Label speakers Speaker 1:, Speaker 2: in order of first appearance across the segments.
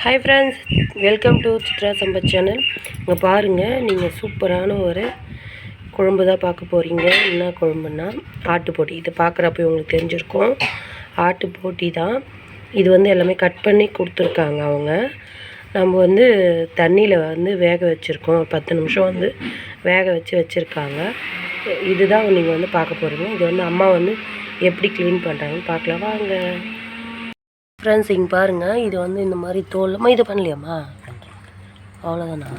Speaker 1: Hi friends, welcome to Chitra Sampath channel. இங்கே பாருங்கள், நீங்கள் சூப்பரான ஒரு குழம்பு தான் பார்க்க போகிறீங்க. என்ன குழம்புன்னா ஆட்டுப்பொடி. இதை பார்க்குறப்ப உங்களுக்கு தெரிஞ்சிருக்கும், ஆட்டுப்பொடி தான். இது வந்து எல்லாமே கட் பண்ணி கொடுத்துருக்காங்க அவங்க. நம்ம தண்ணியில் வேக வச்சுருக்கோம். 10 நிமிஷம் வேக வச்சுருக்காங்க. இதுதான் நீங்கள் பார்க்க போகிறீங்க. இது அம்மா எப்படி க்ளீன் பண்ணுறாங்கன்னு பார்க்கலாம் வாங்க. ஃப்ரெண்ட்ஸ், இங்கே பாருங்கள், இது இந்த மாதிரி தோல் இது பண்ணலையாம்மா, அவ்வளோதானா?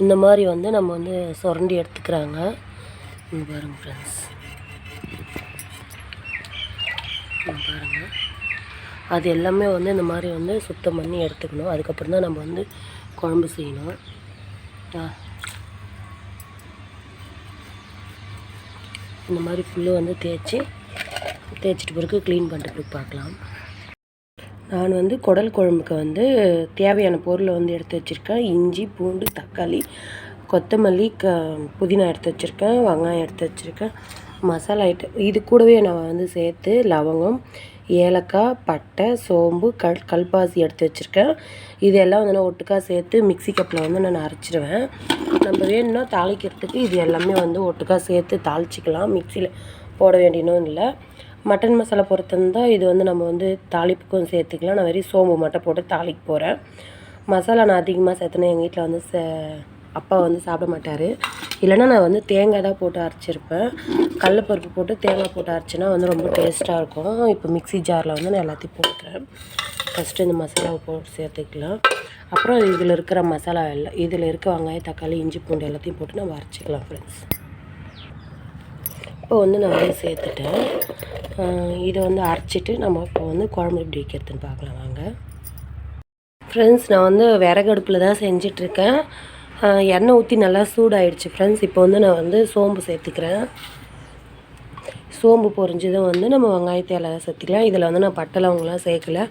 Speaker 1: இந்த மாதிரி நம்ம சுரண்டி எடுத்துக்கிறாங்க. இங்கே பாருங்கள் ஃப்ரெண்ட்ஸ், இங்கே பாருங்கள், அது எல்லாமே இந்த மாதிரி சுத்தம் பண்ணி எடுத்துக்கணும். அதுக்கப்புறம் தான் நம்ம குழம்பு செய்யணும். இந்த மாதிரி ஃபுல்லு தேய்ச்சிட்டு பிறகு க்ளீன் பண்ணிட்டு பிறகு பார்க்கலாம். நான் குடல் குழம்புக்கு தேவையான பொருளை எடுத்து வச்சுருக்கேன். இஞ்சி, பூண்டு, தக்காளி, கொத்தமல்லி, புதினா எடுத்து வச்சுருக்கேன். வெங்காயம் எடுத்து வச்சுருக்கேன். மசாலா ஐட்டம் இது கூடவே நான் சேர்த்து லவங்கம், ஏலக்காய், பட்டை, சோம்பு, கல்பாசி எடுத்து வச்சுருக்கேன். இதெல்லாம் நான் ஒட்டுக்காக சேர்த்து மிக்ஸி கப்பில் நான் அரைச்சிடுவேன். நம்ம வேணும்னா தாளிக்கிறதுக்கு இது எல்லாமே ஒட்டுக்காக சேர்த்து தாளிச்சிக்கலாம். மிக்சியில் போட வேண்டியனும் இல்லை. மட்டன் மசாலா பொறுத்திருந்தால் இது நம்ம தாளிப்புக்கும் சேர்த்துக்கலாம். நான் வெறும் சோம்பு மட்டும் போட்டு தாளிக்க போகிறேன். மசாலா நான் அதிகமாக சேர்த்தேன்னா எங்கள் வீட்டில் அப்பா சாப்பிட மாட்டார். இல்லைன்னா நான் தேங்காய் தான் போட்டு அரைச்சிருப்பேன். கடலப்பருப்பு போட்டு தேங்காய் போட்டு அரைச்சின்னா ரொம்ப டேஸ்ட்டாக இருக்கும். இப்போ மிக்ஸி ஜாரில் நான் எல்லாத்தையும் போட்டுக்கிறேன். ஃபஸ்ட்டு இந்த மசாலாவை போட்டு சேர்த்துக்கலாம். அப்புறம் இதில் இருக்கிற மசாலா எல்லாம் இதில் இருக்க வெங்காயம், தக்காளி, இஞ்சி, பூண்டு எல்லாத்தையும் போட்டு நம்ம அரைச்சிக்கலாம் ஃப்ரெண்ட்ஸ். இப்போ நான் சேர்த்துட்டேன். இதை அரைச்சிட்டு நம்ம இப்போ குழம்பு எப்படி வைக்கிறதுன்னு பார்க்கலாம் வாங்க. ஃப்ரெண்ட்ஸ், நான் விறகு அடுப்பில் தான் செஞ்சிட்ருக்கேன். எண்ணெய் ஊற்றி நல்லா சூடாகிடுச்சு ஃப்ரெண்ட்ஸ். இப்போ நான் சோம்பு சேர்த்துக்கிறேன். சோம்பு பொரிஞ்சதும் நம்ம வெங்காயத்தை எல்லாம் சேர்த்துக்கலாம். இதில் நான் பட்டை லவங்கலாம் சேர்க்கல.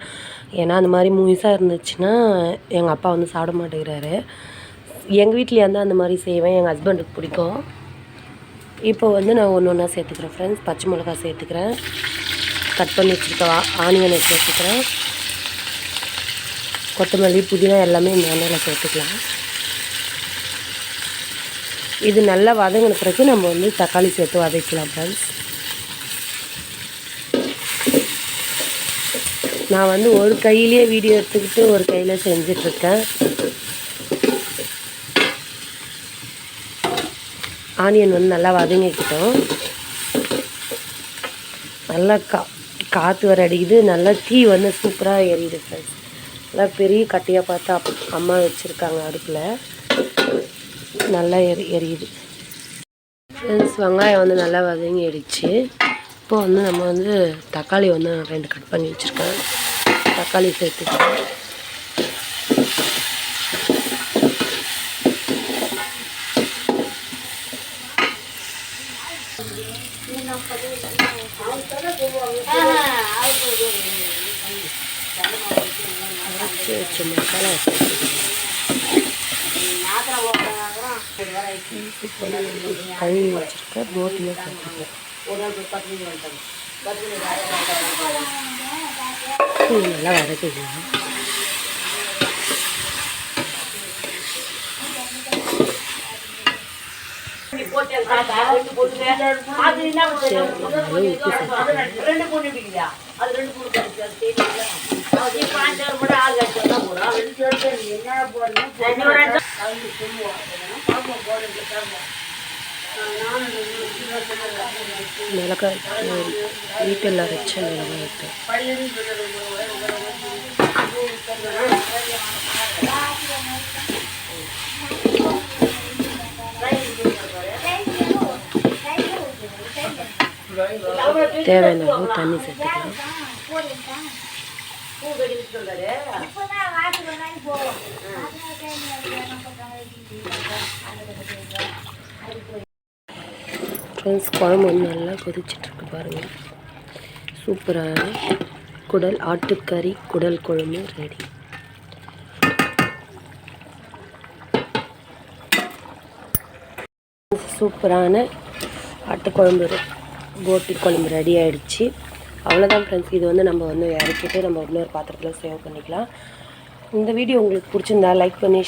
Speaker 1: ஏன்னா அந்த மாதிரி முழுசாக இருந்துச்சுன்னா எங்கள் அப்பா சாப்பிட மாட்டேங்கிறாரு. எங்கள் வீட்லேயே அந்த மாதிரி செய்வேன், எங்கள் ஹஸ்பண்டுக்கு பிடிக்கும். இப்போ நான் ஒன்று ஒன்றா சேர்த்துக்கிறேன் ஃப்ரெண்ட்ஸ். பச்சை மிளகா சேர்த்துக்கிறேன். கட் பண்ணி வச்சுருக்க ஆனியனை சேர்த்துக்கிறேன். கொத்தமல்லி, புதினா எல்லாமே இந்த எண்ணெயில் சேர்த்துக்கலாம். இது நல்லா வதங்கின பிறகு நம்ம தக்காளி சேர்த்து வதக்கலாம் ஃப்ரெண்ட்ஸ். நான் ஒரு கையிலே வீடியோ எடுத்துக்கிட்டு ஒரு கையில் செஞ்சிட்ருக்கேன். ஆனியன் நல்லா வதங்கிக்கிட்டோம். நல்லா காற்று வர அடிக்குது. நல்லா தீ சூப்பராக எரியுது ஃப்ரெண்ட்ஸ். நல்லா பெரிய கட்டையாக பார்த்து அம்மா வச்சுருக்காங்க அடுப்பில். நல்லா எரியுது ஃப்ரெண்ட்ஸ். வெங்காயம் நல்லா வதங்கிடுச்சு. இப்போ நம்ம தக்காளி 2 கட் பண்ணி வச்சுருக்கேன். தக்காளி சேர்த்துக்கிறேன். அரைச்சி வச்ச மசாலா கழுவி வச்சுருக்க போட்டியை சேர்த்துக்கிறேன். நல்லா வதக்கிக்கலாம். மிளகாய் வீட்டில் அரைச்ச மிளகாய் தேவையான அளவு தண்ணி சேர்த்துக்கலாம். ஃப்ரெண்ட்ஸ், குழம்பு நல்லா கொதிச்சிட்ருக்கு பாருங்கள். சூப்பரான ஆட்டுக்கறி குடல் குழம்பு ரெடி. சூப்பரான ஆட்டுக்குழம்பு போட்டி குழம்பு ரெடி ஆகிடுச்சு. அவ்வளோதான் ஃப்ரெண்ட்ஸ். இது நம்ம இறக்கிட்டு நம்ம இன்னொரு பாத்திரத்தில் சேவ் பண்ணிக்கலாம். இந்த வீடியோ உங்களுக்கு பிடிச்சிருந்தா லைக் பண்ணி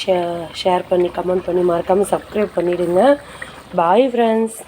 Speaker 1: ஷேர் பண்ணி கமெண்ட் பண்ணி மறக்காமல் சப்ஸ்கிரைப் பண்ணிவிடுங்க. Bye friends.